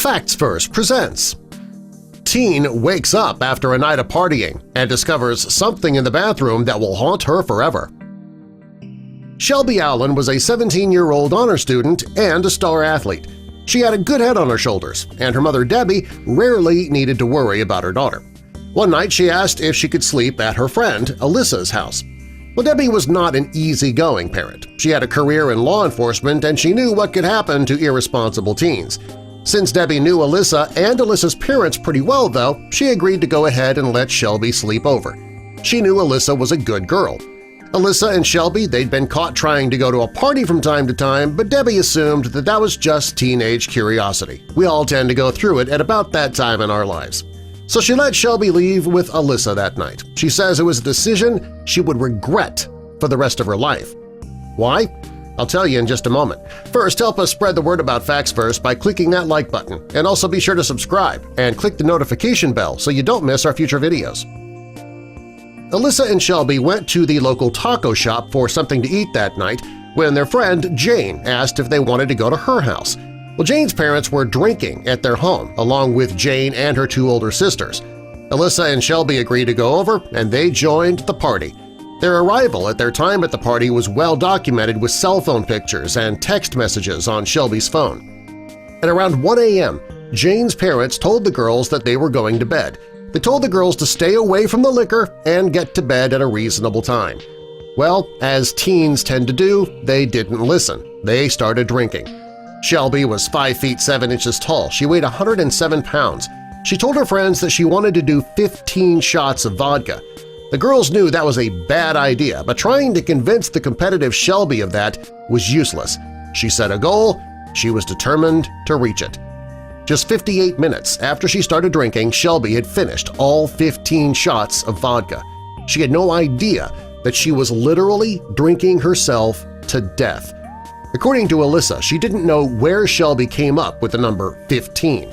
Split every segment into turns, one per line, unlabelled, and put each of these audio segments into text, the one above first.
Facts Verse presents Teen wakes up after a night of partying and discovers something in the bathroom that will haunt her forever. Shelby Allen was a 17-year-old honor student and a star athlete. She had a good head on her shoulders, and her mother Debbie rarely needed to worry about her daughter. One night she asked if she could sleep at her friend Alyssa's house. Well, Debbie was not an easygoing parent. She had a career in law enforcement and she knew what could happen to irresponsible teens. Since Debbie knew Alyssa and Alyssa's parents pretty well, though, she agreed to go ahead and let Shelby sleep over. She knew Alyssa was a good girl. Alyssa and Shelby, they'd been caught trying to go to a party from time to time, but Debbie assumed that that was just teenage curiosity. We all tend to go through it at about that time in our lives. So she let Shelby leave with Alyssa that night. She says it was a decision she would regret for the rest of her life. Why? I'll tell you in just a moment. First, help us spread the word about Facts Verse by clicking that like button, and also be sure to subscribe and click the notification bell so you don't miss our future videos. Alyssa and Shelby went to the local taco shop for something to eat that night when their friend Jane asked if they wanted to go to her house. Well, Jane's parents were drinking at their home, along with Jane and her two older sisters. Alyssa and Shelby agreed to go over, and they joined the party. Their arrival at their time at the party was well documented with cell phone pictures and text messages on Shelby's phone. At around 1 a.m., Jane's parents told the girls that they were going to bed. They told the girls to stay away from the liquor and get to bed at a reasonable time. Well, as teens tend to do, they didn't listen. They started drinking. Shelby was 5 feet 7 inches tall. She weighed 107 pounds. She told her friends that she wanted to do 15 shots of vodka. The girls knew that was a bad idea, but trying to convince the competitive Shelby of that was useless. She set a goal. She was determined to reach it. Just 58 minutes after she started drinking, Shelby had finished all 15 shots of vodka. She had no idea that she was literally drinking herself to death. According to Alyssa, she didn't know where Shelby came up with the number 15.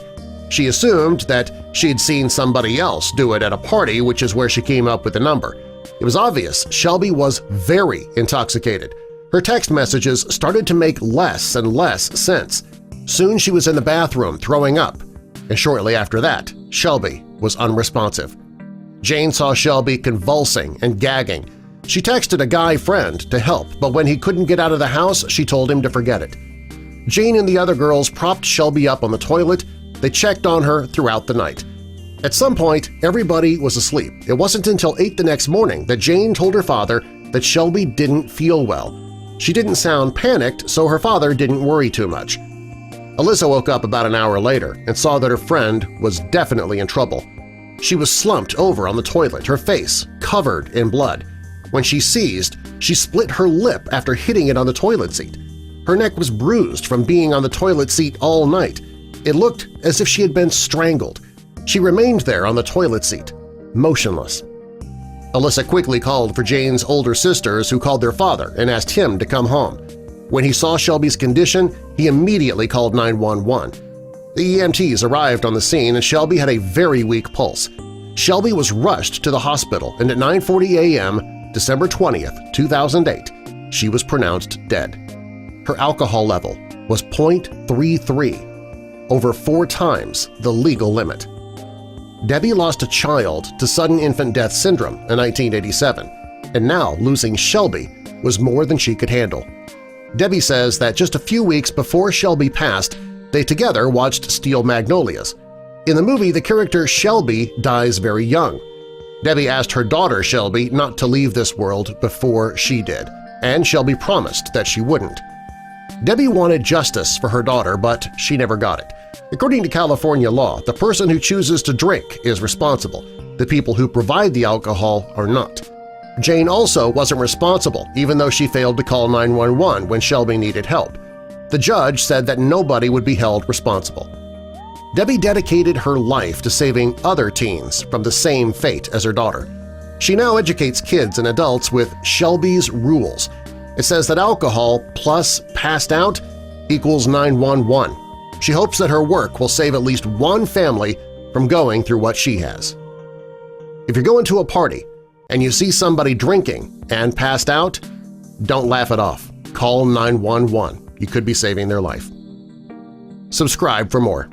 She assumed that she'd seen somebody else do it at a party, which is where she came up with the number. It was obvious Shelby was very intoxicated. Her text messages started to make less and less sense. Soon she was in the bathroom throwing up, and shortly after that, Shelby was unresponsive. Jane saw Shelby convulsing and gagging. She texted a guy friend to help, but when he couldn't get out of the house, she told him to forget it. Jane and the other girls propped Shelby up on the toilet. They checked on her throughout the night. At some point, everybody was asleep. It wasn't until 8 the next morning that Jane told her father that Shelby didn't feel well. She didn't sound panicked, so her father didn't worry too much. Alyssa woke up about an hour later and saw that her friend was definitely in trouble. She was slumped over on the toilet, her face covered in blood. When she seized, she split her lip after hitting it on the toilet seat. Her neck was bruised from being on the toilet seat all night. It looked as if she had been strangled. She remained there on the toilet seat, motionless. Alyssa quickly called for Jane's older sisters, who called their father and asked him to come home. When he saw Shelby's condition, he immediately called 911. The EMTs arrived on the scene and Shelby had a very weak pulse. Shelby was rushed to the hospital, and at 9:40 a.m., December 20th, 2008, she was pronounced dead. Her alcohol level was 0.33, over 4 times the legal limit. Debbie lost a child to sudden infant death syndrome in 1987, and now losing Shelby was more than she could handle. Debbie says that just a few weeks before Shelby passed, they together watched Steel Magnolias. In the movie, the character Shelby dies very young. Debbie asked her daughter Shelby not to leave this world before she did, and Shelby promised that she wouldn't. Debbie wanted justice for her daughter, but she never got it. According to California law, the person who chooses to drink is responsible. The people who provide the alcohol are not. Jane also wasn't responsible, even though she failed to call 911 when Shelby needed help. The judge said that nobody would be held responsible. Debbie dedicated her life to saving other teens from the same fate as her daughter. She now educates kids and adults with Shelby's Rules. It says that alcohol plus passed out equals 911. She hopes that her work will save at least one family from going through what she has. If you're going to a party and you see somebody drinking and passed out, don't laugh it off. Call 911. You could be saving their life. Subscribe for more.